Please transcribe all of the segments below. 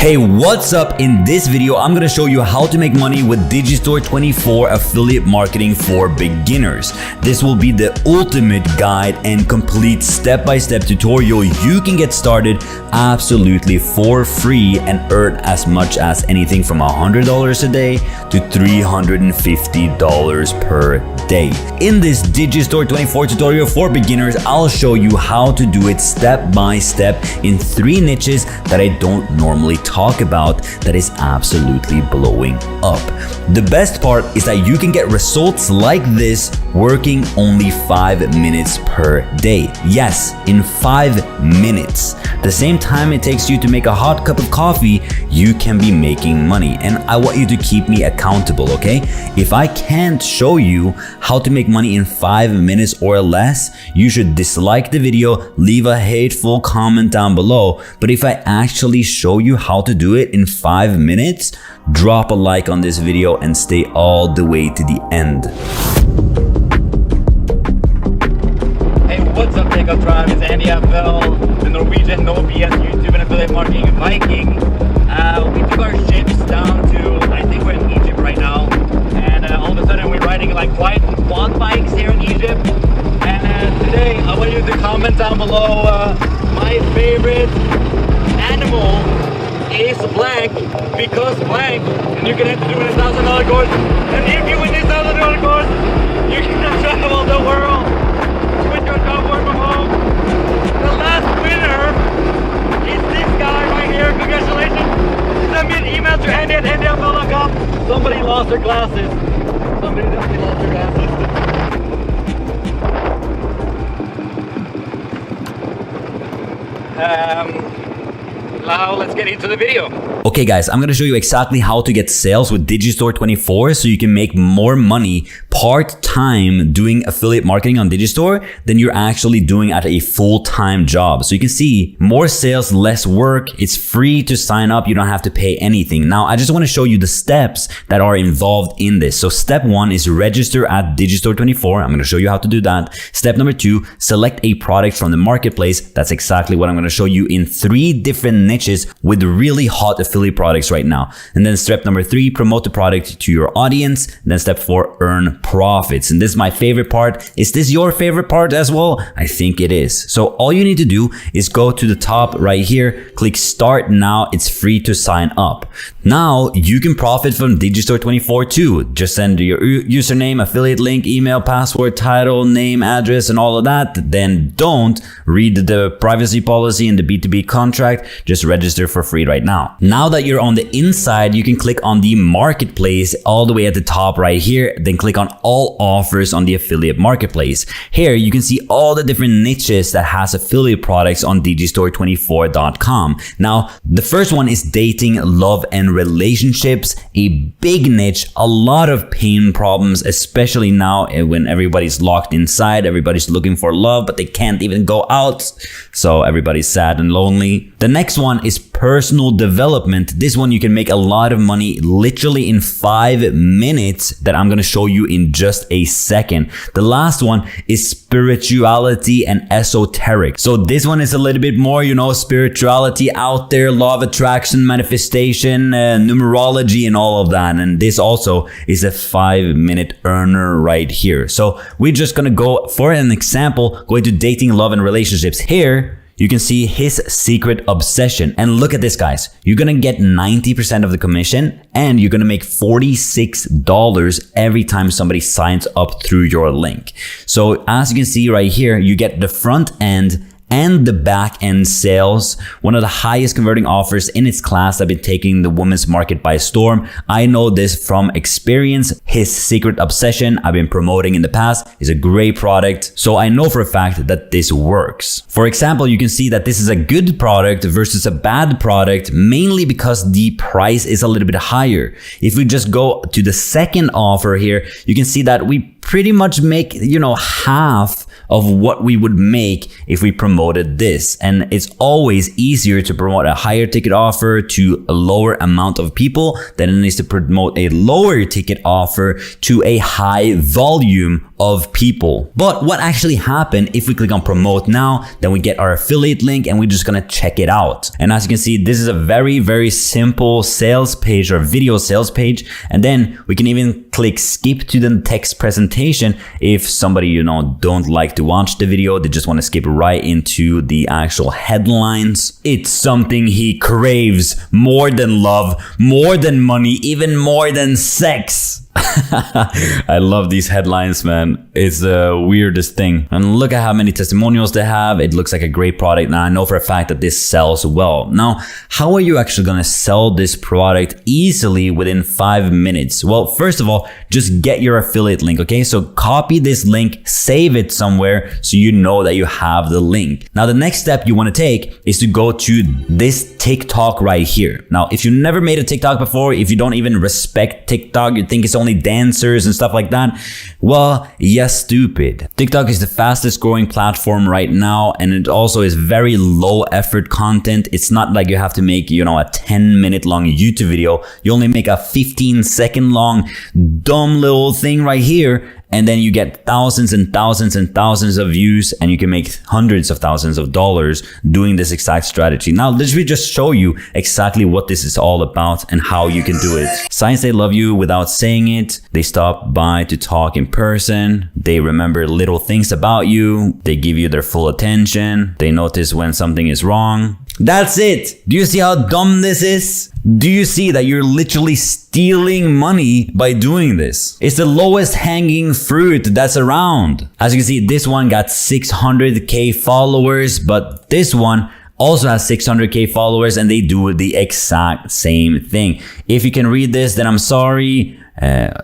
Hey, what's up? In this video, I'm gonna show you how to make money with DIGISTORE24 affiliate marketing for beginners. This will be the ultimate guide and complete step-by-step tutorial you can get started absolutely for free and earn as much as anything from $100 a day to $350 per day. In this DIGISTORE24 tutorial for beginners, I'll show you how to do it step by step in 3 niches that I don't normally talk about that is absolutely blowing up. The best part is that you can get results like this working only 5 minutes per day. Yes, in 5 minutes. The same time it takes you to make a hot cup of coffee, you can be making money. And I want you to keep me accountable, okay? If I can't show you how to make money in 5 minutes or less, you should dislike the video, leave a hateful comment down below. But if I actually show you how to do it in 5 minutes, drop a like on this video and stay all the way to the end. Hey, what's up, Takeoff Tribe? It's Andy FL, the Norwegian No BS YouTube and affiliate marketing Viking. We took our ships down to, I think we're in Egypt right now, and all of a sudden we're riding like quad bikes here in Egypt. And today I want you to comment down below my favorite animal is blank because blank, and you can enter to win a $1,000 course. And if you win this $1,000 course, you can travel the world with your job work from home. The last winner is this guy right here. Congratulations. Send me an email to andy@andyfl.com. Somebody lost their glasses. Somebody definitely lost their glasses. Now let's get into the video. Okay guys, I'm gonna show you exactly how to get sales with DIGISTORE24 so you can make more money part-time doing affiliate marketing on Digistore than you're actually doing at a full-time job. So you can see more sales, less work. It's free to sign up. You don't have to pay anything. Now, I just want to show you the steps that are involved in this. So step 1 is register at DIGISTORE24. I'm going to show you how to do that. Step number 2, select a product from the marketplace. That's exactly what I'm going to show you in 3 different niches with really hot affiliate products right now. And then step number 3, promote the product to your audience. And then step 4, earn profits. And this is my favorite part. Is this your favorite part as well? I think it is. So all you need to do is go to the top right here, click start now. It's free to sign up. Now you can profit from DIGISTORE24 too. Just send your username, affiliate link, email, password, title, name, address, and all of that. Then don't read the privacy policy and the B2B contract. Just register for free right now. Now that you're on the inside, you can click on the marketplace all the way at the top right here. Then click on all offers on the affiliate marketplace. Here you can see all the different niches that has affiliate products on DIGISTORE24.com. Now, the first one is dating, love, and relationships. A big niche, a lot of pain problems, especially now when everybody's locked inside, everybody's looking for love, but they can't even go out. So everybody's sad and lonely. The next one is personal development. This one you can make a lot of money literally in 5 minutes that I'm going to show you in just a second. The last one is spirituality and esoteric. So this one is a little bit more, you know, spirituality out there, law of attraction, manifestation, numerology, and all of that. And this also is a 5-minute earner right here. So we're just going to go for an example, going to dating, love, and relationships. Here you can see his secret obsession. And look at this, guys. You're going to get 90% of the commission and you're going to make $46 every time somebody signs up through your link. So as you can see right here, you get the front end and the back end sales, one of the highest converting offers in its class. I've been taking the women's market by storm. I know this from experience. His secret obsession, I've been promoting in the past, is a great product. So I know for a fact that this works. For example, you can see that this is a good product versus a bad product, mainly because the price is a little bit higher. If we just go to the second offer here, you can see that we pretty much make, you know, half of what we would make if we promoted this. And it's always easier to promote a higher ticket offer to a lower amount of people than it is to promote a lower ticket offer to a high volume of people. But what actually happened if we click on promote now, then we get our affiliate link and we're just gonna check it out. And as you can see, this is a very, very simple sales page or video sales page. And then we can even click skip to the text presentation if somebody, you know, don't like to watch the video. They just want to skip right into the actual headlines. It's something he craves more than love, more than money, even more than sex. I love these headlines, man. It's the weirdest thing. And look at how many testimonials they have. It looks like a great product. Now I know for a fact that this sells well. Now, how are you actually going to sell this product easily within 5 minutes? Well, first of all, just get your affiliate link. Okay, so copy this link, save it somewhere so you know that you have the link. Now, the next step you want to take is to go to this TikTok right here. Now, if you never made a TikTok before, if you don't even respect TikTok, you think it's only dancers and stuff like that, well, yes, stupid. TikTok is the fastest growing platform right now, and it also is very low effort content. It's not like you have to make, you know, a 10-minute long YouTube video. You only make a 15-second long dumb little thing right here, and then you get thousands and thousands and thousands of views, and you can make hundreds of thousands of dollars doing this exact strategy. Now, let me just show you exactly what this is all about and how you can do it. Signs they love you without saying it. They stop by to talk in person. They remember little things about you. They give you their full attention. They notice when something is wrong. That's it. Do you see how dumb this is? Do you see that you're literally stealing money by doing this? It's the lowest hanging fruit that's around. As you can see, this one got 600K followers, but this one also has 600K followers, and they do the exact same thing. If you can read this, then I'm sorry.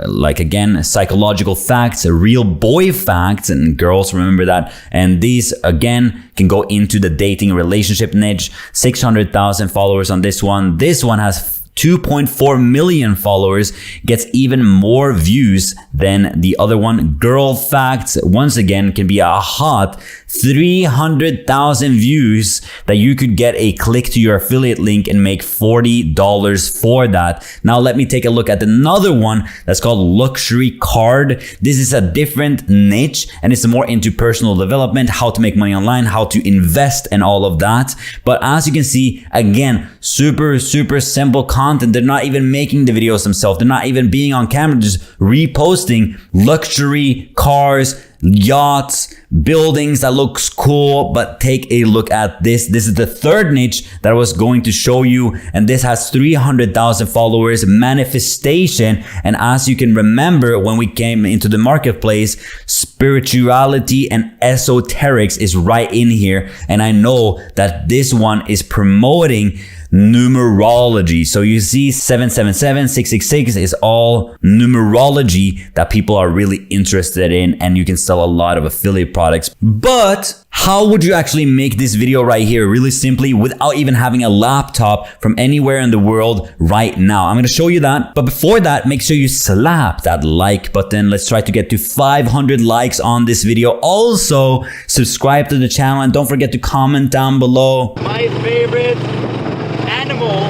Like again, psychological facts, real boy facts, and girls remember that. And these again can go into the dating relationship niche. 600,000 followers on this one. This one has 2.4 million followers, gets even more views than the other one. Girl facts, once again, can be a hot 300,000 views that you could get a click to your affiliate link and make $40 for that. Now let me take a look at another one that's called luxury card. This is a different niche, and it's more into personal development, how to make money online, how to invest, and all of that. But as you can see, again, super simple content. They're not even making the videos themselves. They're not even being on camera, just reposting luxury cars, yachts, buildings that looks cool. But take a look at this. This is the third niche that I was going to show you, and this has 300,000 followers. Manifestation, and as you can remember, when we came into the marketplace, spirituality and esoterics is right in here, and I know that this one is promoting numerology. So you see 777, 666 is all numerology that people are really interested in, and you can sell a lot of affiliate products. But how would you actually make this video right here really simply without even having a laptop from anywhere in the world right now? I'm going to show you that. But before that, make sure you slap that like button. Let's try to get to 500 likes on this video. Also, subscribe to the channel, and don't forget to comment down below. My favorite animal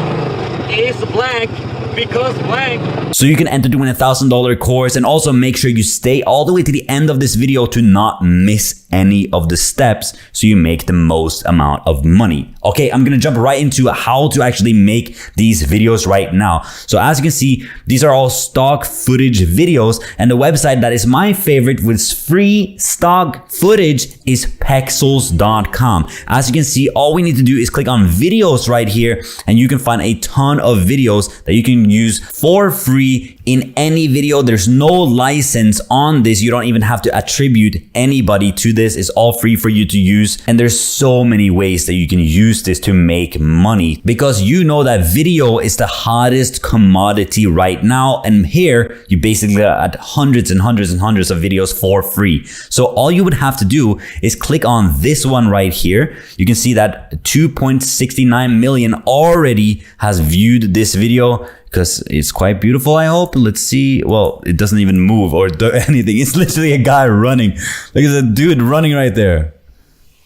is blank because blank. So you can enter to win $1,000 course, and also make sure you stay all the way to the end of this video to not miss any of the steps so you make the most amount of money. Okay, I'm gonna jump right into how to actually make these videos right now. So as you can see, these are all stock footage videos, and the website that is my favorite with free stock footage is pexels.com. As you can see, all we need to do is click on videos right here, and you can find a ton of videos that you can use for free in any video. There's no license on this. You don't even have to attribute anybody to this. It's all free for you to use, and there's so many ways that you can use this to make money, because you know that video is the hottest commodity right now, and here you basically got hundreds and hundreds and hundreds of videos for free. So all you would have to do is click on this one right here. You can see that 2.69 million already has viewed this video, because it's quite beautiful, I hope. up. Let's see. Well, it doesn't even move or do anything. It's literally a guy running. Look at the dude running right there.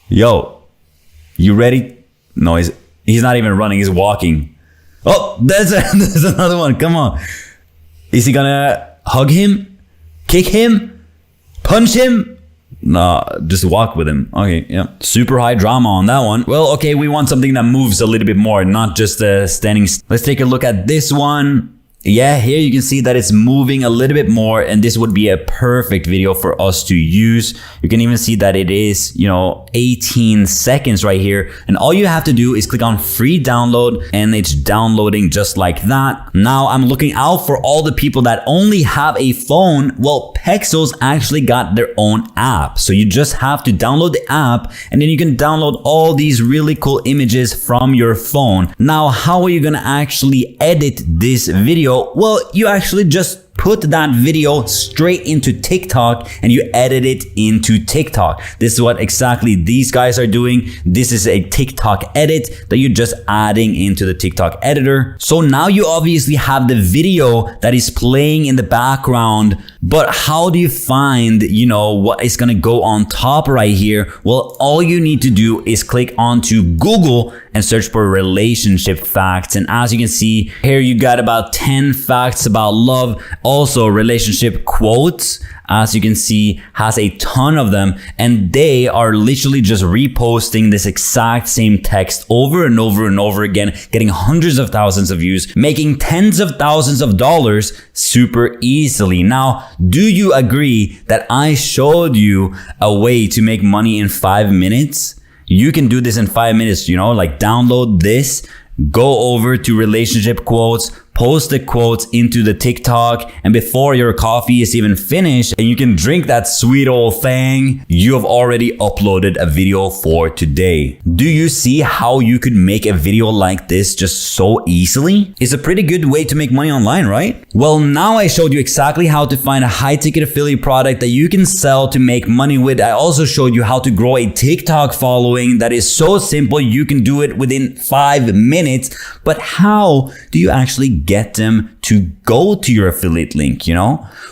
Yo, you ready? No, he's not even running. He's walking. Oh, there's another one. Come on. Is he gonna hug him? Kick him? Punch him? No, just walk with him. Okay, yeah. Super high drama on that one. Well, okay, we want something that moves a little bit more, not just standing. Let's take a look at this one. Yeah, here you can see that it's moving a little bit more, and this would be a perfect video for us to use. You can even see that it is, 18 seconds right here. And all you have to do is click on free download, and it's downloading just like that. Now I'm looking out for all the people that only have a phone. Well, Pexels actually got their own app. So you just have to download the app, and then you can download all these really cool images from your phone. Now, how are you gonna actually edit this video? Well, you actually just put that video straight into TikTok and you edit it into TikTok. This is what exactly these guys are doing. This is a TikTok edit that you're just adding into the TikTok editor. So now you obviously have the video that is playing in the background, but how do you find, what is gonna go on top right here? Well, all you need to do is click onto Google and search for relationship facts. And as you can see here, you got about 10 facts about love. Also, relationship quotes, as you can see, has a ton of them, and they are literally just reposting this exact same text over and over and over again, getting hundreds of thousands of views, making tens of thousands of dollars super easily. Now, do you agree that I showed you a way to make money in 5 minutes? You can do this in 5 minutes, like download this, go over to relationship quotes, post the quotes into the TikTok, and before your coffee is even finished and you can drink that sweet old thing, you have already uploaded a video for today. Do you see how you could make a video like this just so easily? It's a pretty good way to make money online, right? Well, now I showed you exactly how to find a high ticket affiliate product that you can sell to make money with. I also showed you how to grow a TikTok following that is so simple. You can do it within 5 minutes, but how do you actually get them to go to your affiliate link,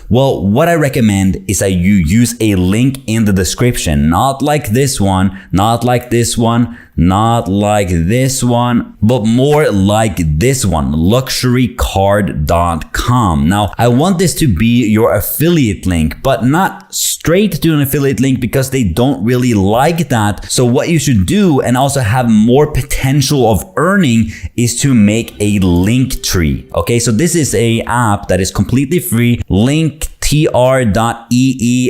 Well, what I recommend is that you use a link in the description, not like this one, not like this one, not like this one, but more like this one, luxurycard.com. Now, I want this to be your affiliate link, but not straight to an affiliate link because they don't really like that. So what you should do, and also have more potential of earning, is to make a link tree. Okay, so this is a app that is completely free, linktr.ee,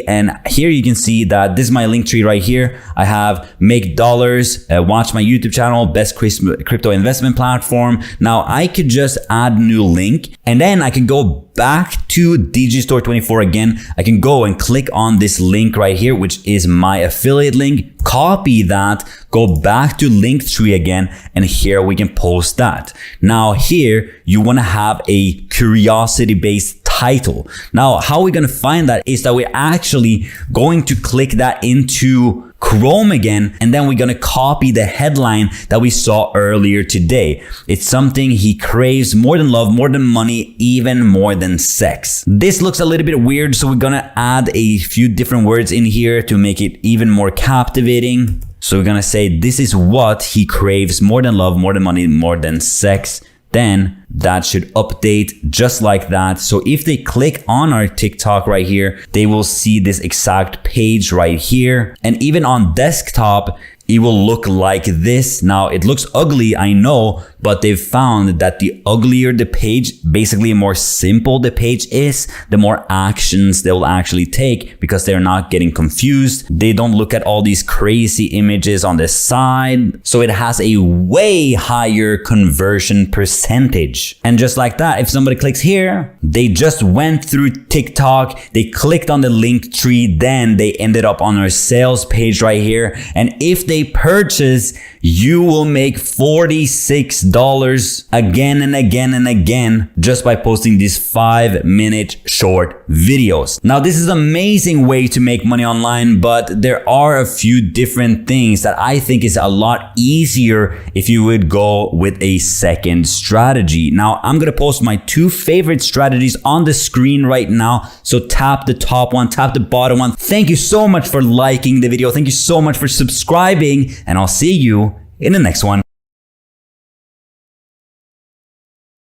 and here you can see that this is my link tree right here. I have make dollars, watch my YouTube channel, best crypto investment platform. Now I could just add new link, and then I can go back to DIGISTORE24 again. I can go and click on this link right here, which is my affiliate link, copy that, go back to Linktree again, and here we can post that. Now here, you wanna have a curiosity-based title. Now, how we're gonna find that is that we're actually going to click that into Chrome again, and then we're gonna copy the headline that we saw earlier today. It's something he craves more than love, more than money, even more than sex. This looks a little bit weird, so we're gonna add a few different words in here to make it even more captivating. So we're gonna say this is what he craves more than love, more than money, more than sex. Then that should update just like that. So if they click on our TikTok right here, they will see this exact page right here. And even on desktop, it will look like this. Now it looks ugly, I know, but they've found that the uglier the page, basically more simple the page is, the more actions they will actually take because they're not getting confused. They don't look at all these crazy images on the side. So it has a way higher conversion percentage. And just like that, if somebody clicks here, they just went through TikTok, they clicked on the link tree, then they ended up on our sales page right here. And if they purchase, you will make $46 dollars again and again and again just by posting these 5-minute short videos. Now, this is an amazing way to make money online, but there are a few different things that I think is a lot easier if you would go with a second strategy. Now, I'm gonna post my 2 favorite strategies on the screen right now. So tap the top one, tap the bottom one. Thank you so much for liking the video. Thank you so much for subscribing, and I'll see you in the next one.